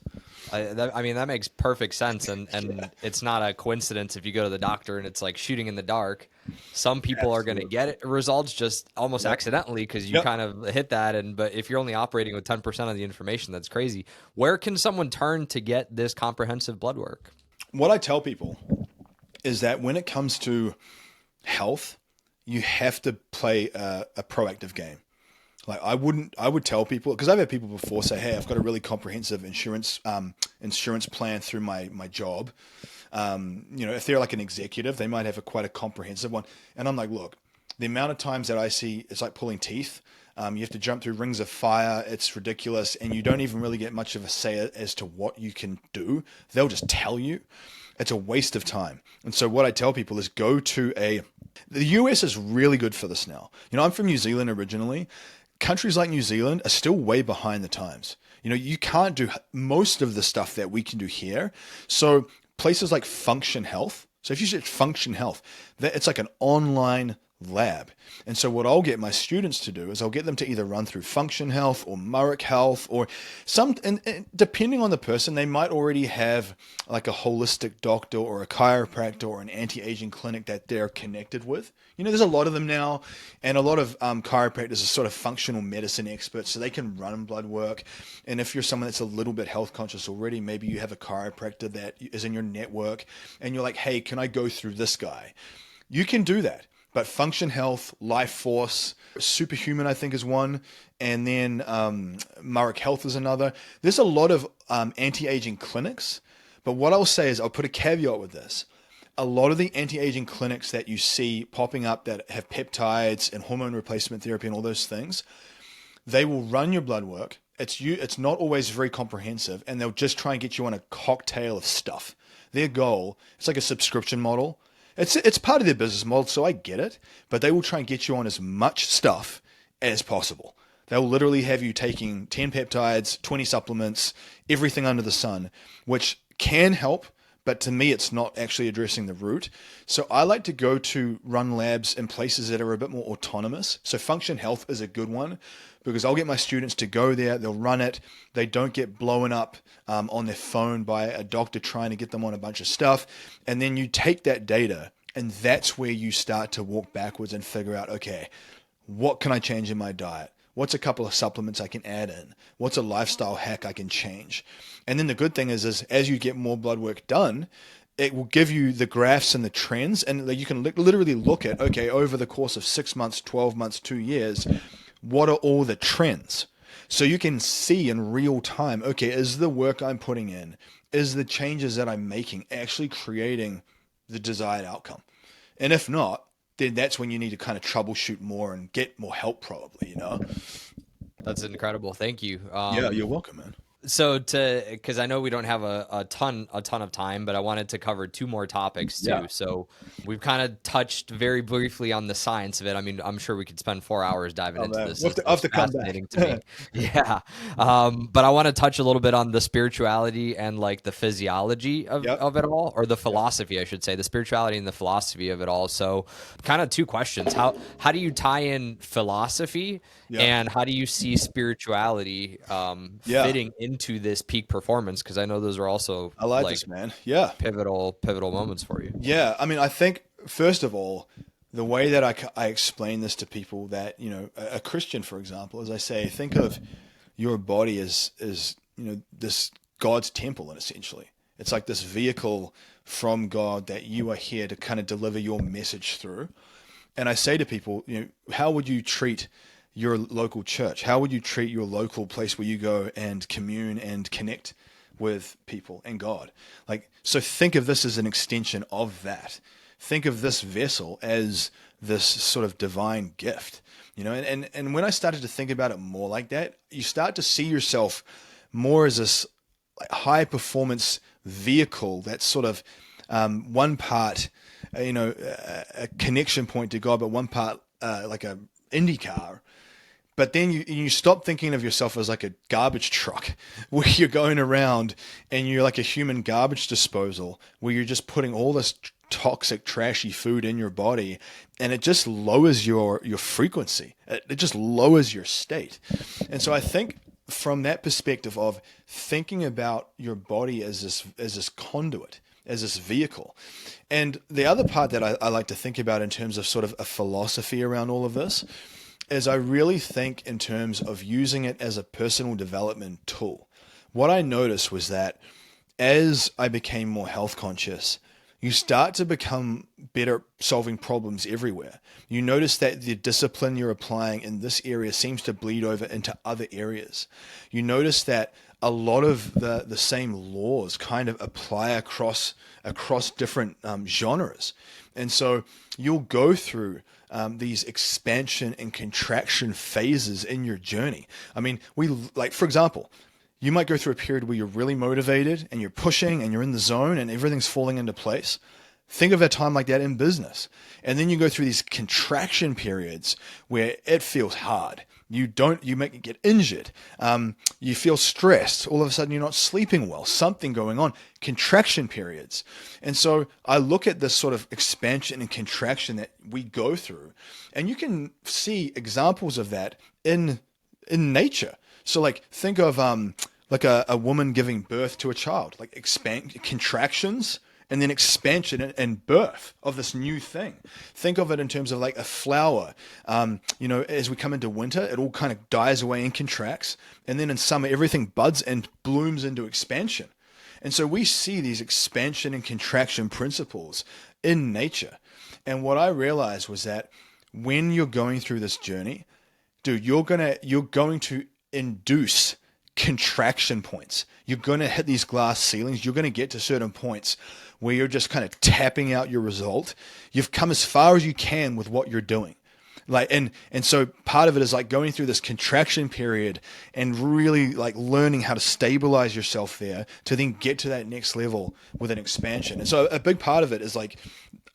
I mean, that makes perfect sense. And it's not a coincidence if you go to the doctor and it's like shooting in the dark. Some people are going to get results just almost accidentally because you kind of hit that. But if you're only operating with 10% of the information, that's crazy. Where can someone turn to get this comprehensive blood work? What I tell people is that when it comes to health, you have to play a proactive game. Like I would tell people, because I've had people before say, hey, I've got a really comprehensive insurance plan through my job. If they're like an executive, they might have quite a comprehensive one. And I'm like, look, the amount of times that I see, it's like pulling teeth. You have to jump through rings of fire. It's ridiculous. And you don't even really get much of a say as to what you can do. They'll just tell you. It's a waste of time. And so what I tell people is the US is really good for this now. I'm from New Zealand originally. Countries like New Zealand are still way behind the times. You can't do most of the stuff that we can do here. So places like Function Health. So if you search Function Health, it's like an online lab. And so what I'll get my students to do is I'll get them to either run through Function Health or Murrick Health or and depending on the person, they might already have like a holistic doctor or a chiropractor or an anti-aging clinic that they're connected with. There's a lot of them now, and a lot of chiropractors are sort of functional medicine experts, so they can run blood work. And if you're someone that's a little bit health conscious already, maybe you have a chiropractor that is in your network and you're like, hey, can I go through this guy? You can do that. But Function Health, Life Force, Superhuman, I think is one. And then Murrick Health is another. There's a lot of anti-aging clinics. But what I'll say is I'll put a caveat with this. A lot of the anti-aging clinics that you see popping up that have peptides and hormone replacement therapy and all those things, they will run your blood work. It's not always very comprehensive, and they'll just try and get you on a cocktail of stuff. Their goal, it's like a subscription model. It's part of their business model, so I get it, but they will try and get you on as much stuff as possible. They'll literally have you taking 10 peptides, 20 supplements, everything under the sun, which can help, but to me, it's not actually addressing the root. So I like to run labs in places that are a bit more autonomous. So Function Health is a good one, because I'll get my students to go there, they'll run it, they don't get blown up on their phone by a doctor trying to get them on a bunch of stuff. And then you take that data, and that's where you start to walk backwards and figure out, okay, what can I change in my diet? What's a couple of supplements I can add in? What's a lifestyle hack I can change? And then the good thing is as you get more blood work done, it will give you the graphs and the trends, and you can literally look at, okay, over the course of 6 months, 12 months, 2 years, what are all the trends? So you can see in real time, okay, is the work I'm putting in, is the changes that I'm making actually creating the desired outcome? And if not, then that's when you need to kind of troubleshoot more and get more help probably, you know? That's incredible. Thank you. Yeah, you're welcome, man. So because I know we don't have a ton of time, but I wanted to cover two more topics too. Yeah. So we've kind of touched very briefly on the science of it. I mean, I'm sure we could spend 4 hours diving into Man. this. We'll have to come back. Fascinating to me. Yeah. But I want to touch a little bit on the spirituality and like the physiology of it all, or the philosophy, I should say, the spirituality and the philosophy of it all. So kind of two questions. How do you tie in philosophy and how do you see spirituality fitting into this peak performance? Because I know those are also I like this, man. Yeah, pivotal moments for you. Yeah, I mean, I think first of all, the way that I explain this to people that, you know, a Christian, for example, is I say, think of your body as you know, this God's temple, and essentially it's like this vehicle from God that you are here to kind of deliver your message through. And I say to people, you know, how would you treat your local church? How would you treat your local place where you go and commune and connect with people and God? Like, so think of this as an extension of that. Think of this vessel as this sort of divine gift, you know? And when I started to think about it more like that, you start to see yourself more as this high performance vehicle that's sort of one part, you know, a connection point to God, but one part like a Indy car. But then you stop thinking of yourself as like a garbage truck where you're going around and you're like a human garbage disposal where you're just putting all this toxic, trashy food in your body, and it just lowers your frequency. It just lowers your state. And so I think from that perspective of thinking about your body as this conduit, as this vehicle. And the other part that I like to think about in terms of sort of a philosophy around all of this is I really think in terms of using it as a personal development tool. What I noticed was that as I became more health conscious, you start to become better solving problems everywhere. You notice that the discipline you're applying in this area seems to bleed over into other areas. You notice that a lot of the same laws kind of apply across different genres. And so you'll go through these expansion and contraction phases in your journey. I mean, for example, you might go through a period where you're really motivated and you're pushing and you're in the zone and everything's falling into place. Think of a time like that in business. And then you go through these contraction periods where it feels hard. You get injured. You feel stressed. All of a sudden you're not sleeping well, something going on, contraction periods. And so I look at this sort of expansion and contraction that we go through, and you can see examples of that in nature. So like think of like a woman giving birth to a child, like contractions and then expansion and birth of this new thing. Think of it in terms of like a flower. You know, as we come into winter, it all kind of dies away and contracts. And then in summer, everything buds and blooms into expansion. And so we see these expansion and contraction principles in nature. And what I realized was that when you're going through this journey, dude, you're going to induce contraction points. You're going to hit these glass ceilings. You're going to get to certain points where you're just kind of tapping out your result. You've come as far as you can with what you're doing. Like, and so part of it is like going through this contraction period and really like learning how to stabilize yourself there to then get to that next level with an expansion. And so a big part of it is like,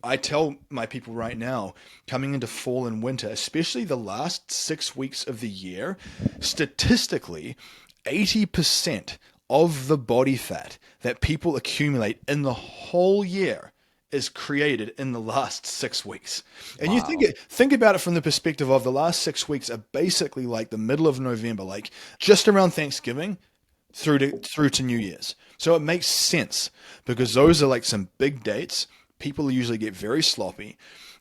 I tell my people right now, coming into fall and winter, especially the last 6 weeks of the year, statistically, 80% of the body fat that people accumulate in the whole year is created in the last 6 weeks. And you Wow. think about it from the perspective of the last 6 weeks are basically like the middle of November, like just around Thanksgiving through to New Year's. So it makes sense because those are like some big dates. People usually get very sloppy.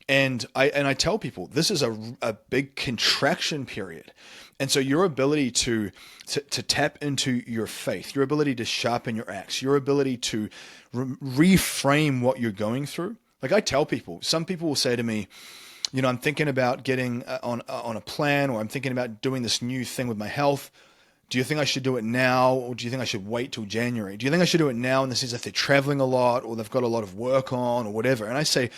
And I tell people this is a big contraction period. And so your ability to tap into your faith, your ability to sharpen your axe, your ability to reframe what you're going through. Like I tell people, some people will say to me, I'm thinking about getting on a plan, or I'm thinking about doing this new thing with my health. Do you think I should do it now, or do you think I should wait till January? Do you think I should do it now in the sense if they're traveling a lot or they've got a lot of work on or whatever? And I say,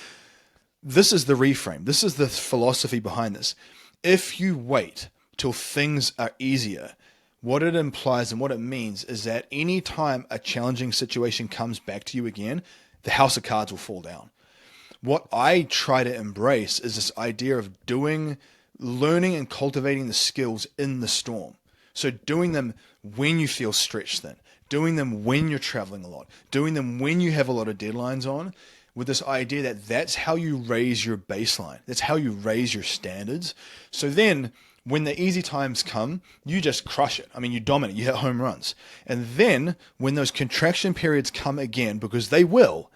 this is the reframe. This is the philosophy behind this. If you wait till things are easier, what it implies and what it means is that any time a challenging situation comes back to you again, the house of cards will fall down. What I try to embrace is this idea of learning and cultivating the skills in the storm. So doing them when you feel stretched thin, doing them when you're traveling a lot, doing them when you have a lot of deadlines on, with this idea that that's how you raise your baseline. That's how you raise your standards. So then when the easy times come, you just crush it. I mean, you dominate, you hit home runs. And then when those contraction periods come again, because they will,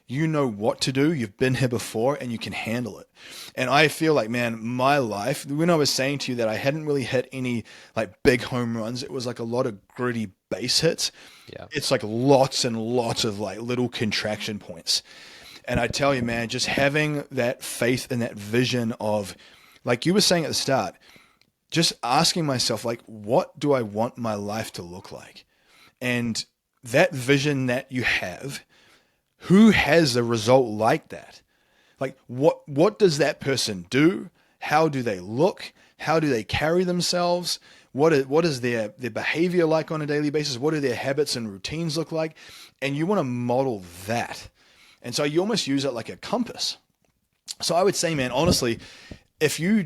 you know what to do. You've been here before and you can handle it. And I feel like, man, my life, when I was saying to you that I hadn't really hit any like big home runs, it was like a lot of gritty base hits. Yeah. It's like lots and lots of like little contraction points. And I tell you, man, just having that faith and that vision of, like you were saying at the start, just asking myself, like, what do I want my life to look like? And that vision that you have, who has a result like that? Like, what does that person do? How do they look? How do they carry themselves? What is their behavior like on a daily basis? What do their habits and routines look like? And you want to model that. And so you almost use it like a compass. So I would say, man, honestly, if you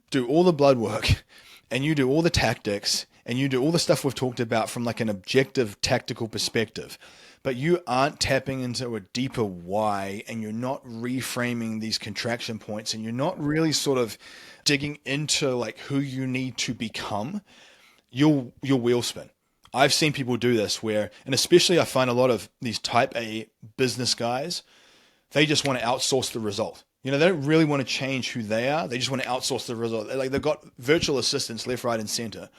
do all the blood work and you do all the tactics and you do all the stuff we've talked about from like an objective tactical perspective, but you aren't tapping into a deeper why, and you're not reframing these contraction points, and you're not really sort of digging into like who you need to become, you'll wheel spin. I've seen people do this where, and especially I find a lot of these type A business guys, they just want to outsource the result. They don't really want to change who they are. They just want to outsource the result. Like they've got virtual assistants left, right, and center,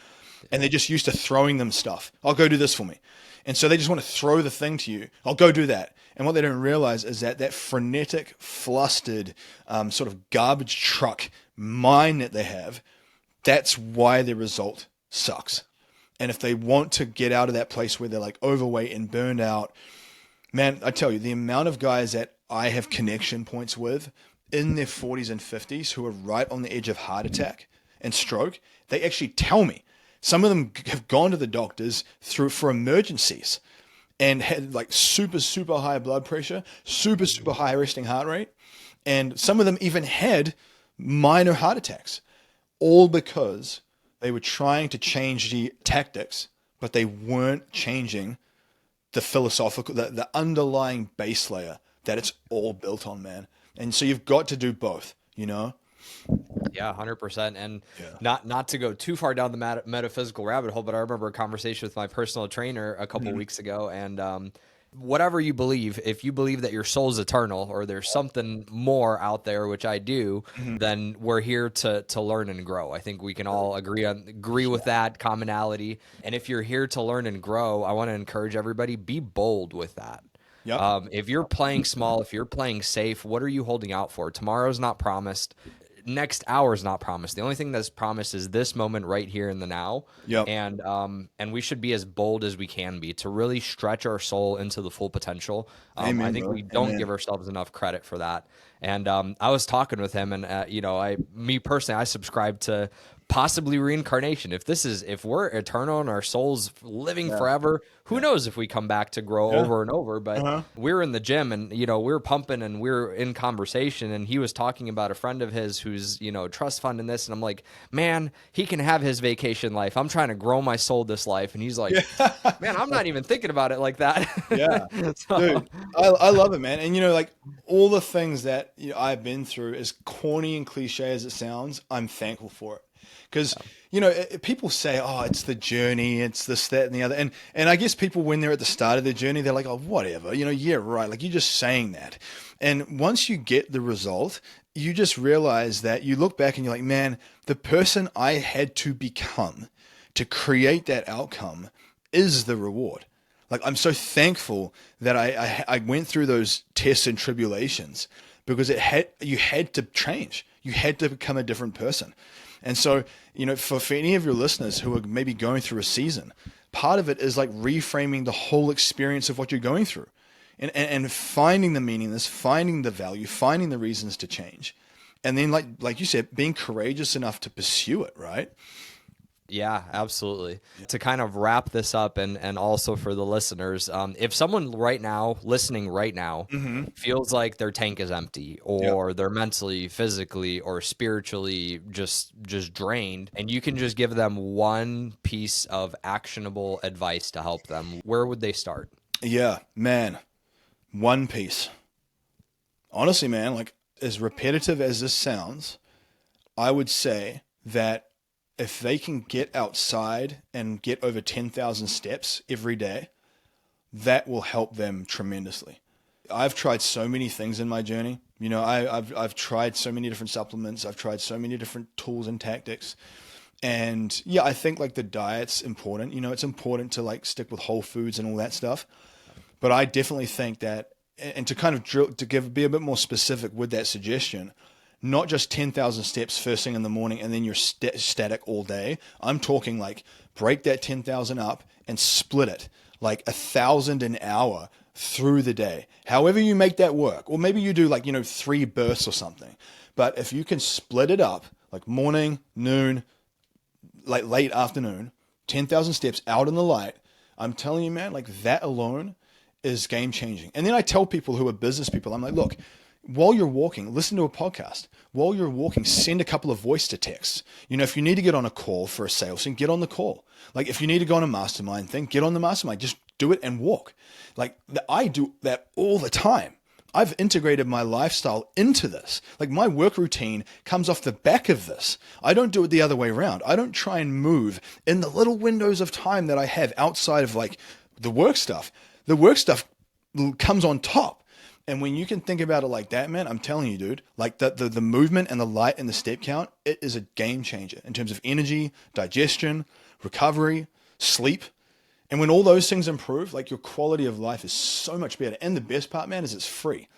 and they're just used to throwing them stuff. I'll go do this for me. And so they just want to throw the thing to you. I'll go do that. And what they don't realize is that frenetic, flustered, sort of garbage truck mind that they have, that's why their result sucks. And if they want to get out of that place where they're like overweight and burned out, man, I tell you, the amount of guys that I have connection points with in their 40s and 50s who are right on the edge of heart attack and stroke, they actually tell me. Some of them have gone to the doctors for emergencies and had like super, super high blood pressure, super, super high resting heart rate. And some of them even had minor heart attacks, all because they were trying to change the tactics, but they weren't changing the philosophical, the underlying base layer that it's all built on, man. And so you've got to do both, Yeah, 100%. And Yeah. not to go too far down the metaphysical rabbit hole, but I remember a conversation with my personal trainer a couple weeks ago, and whatever you believe, if you believe that your soul's eternal or there's something more out there, which I do, then we're here to learn and grow. I think we can all agree with that commonality. And if you're here to learn and grow, I want to encourage everybody, be bold with that. Yep. If you're playing small, if you're playing safe, what are you holding out for? Tomorrow's not promised. Next hour is not promised. The only thing that's promised is this moment right here in the now. Yep. And we should be as bold as we can be to really stretch our soul into the full potential. Amen, I think bro. we don't Amen. give ourselves enough credit for that. And I was talking with him, and me personally, I subscribe to possibly reincarnation. If we're eternal and our soul's living forever, who knows if we come back to grow over and over. But we were in the gym and, we were pumping and we were in conversation, and he was talking about a friend of his who's, trust fund in this. And I'm like, man, he can have his vacation life. I'm trying to grow my soul this life. And he's like, man, I'm not even thinking about it like that. Dude, I love it, man. And, like all the things that I've been through, as corny and cliche as it sounds, I'm thankful for it. Because, people say, oh, it's the journey, it's this, that, and the other. And I guess people, when they're at the start of their journey, they're like, oh, whatever, yeah, right. Like, you're just saying that. And once you get the result, you just realize that you look back and you're like, man, the person I had to become to create that outcome is the reward. Like, I'm so thankful that I went through those tests and tribulations, because you had to change. You had to become a different person. And so, for any of your listeners who are maybe going through a season, part of it is like reframing the whole experience of what you're going through, and finding the meaning in this, finding the value, finding the reasons to change. And then like you said, being courageous enough to pursue it, right? Yeah, absolutely. To kind of wrap this up, and also for the listeners, if someone listening right now feels like their tank is empty, or they're mentally, physically, or spiritually just drained, and you can just give them one piece of actionable advice to help them, where would they start? Yeah, man, one piece. Honestly, man, like, as repetitive as this sounds, I would say that if they can get outside and get over 10,000 steps every day, that will help them tremendously. I've tried so many things in my journey. I've tried so many different supplements. I've tried so many different tools and tactics. And yeah, I think like the diet's important. It's important to like stick with whole foods and all that stuff. But I definitely think that, and to kind of be a bit more specific with that suggestion, not just 10,000 steps first thing in the morning and then you're static all day. I'm talking like break that 10,000 up and split it like 1,000 an hour through the day. However you make that work. Or maybe you do like, 3 bursts or something. But if you can split it up like morning, noon, like late afternoon, 10,000 steps out in the light, I'm telling you, man, like that alone is game changing. And then I tell people who are business people, I'm like, look, while you're walking, listen to a podcast. While you're walking, send a couple of voice to texts. If you need to get on a call for a sales thing, get on the call. Like if you need to go on a mastermind thing, get on the mastermind. Just do it and walk. Like I do that all the time. I've integrated my lifestyle into this. Like my work routine comes off the back of this. I don't do it the other way around. I don't try and move in the little windows of time that I have outside of like the work stuff. The work stuff comes on top. And when you can think about it like that, man, I'm telling you, dude, like the movement and the light and the step count, it is a game changer in terms of energy, digestion, recovery, sleep. And when all those things improve, like your quality of life is so much better. And the best part, man, is it's free.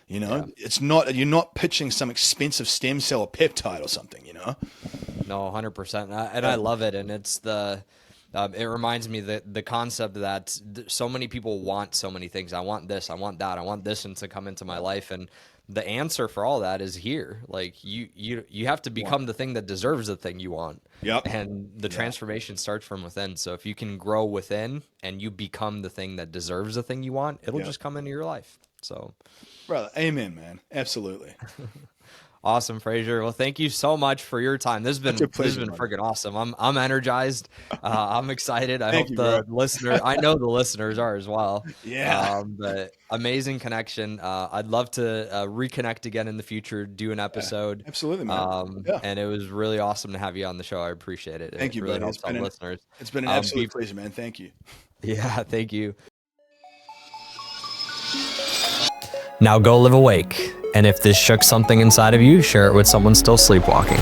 It's not, you're not pitching some expensive stem cell or peptide or something, No, 100%. And I love it. And it's it reminds me that the concept that so many people want so many things. I want this, I want that, I want this and to come into my life. And the answer for all that is here. Like you have to become the thing that deserves the thing you want. Yep. And the transformation starts from within. So if you can grow within and you become the thing that deserves the thing you want, it'll just come into your life. So, brother, amen, man. Absolutely. Awesome, Fraser. Well, thank you so much for your time. This has been freaking awesome. I'm energized. I'm excited. I know the listeners are as well. Yeah. But amazing connection. I'd love to reconnect again in the future, do an episode. Absolutely, man. And it was really awesome to have you on the show. I appreciate it. Thank you, really buddy. helps listeners. It's been an absolute pleasure, man. Thank you. Yeah, thank you. Now go live awake. And if this shook something inside of you, share it with someone still sleepwalking.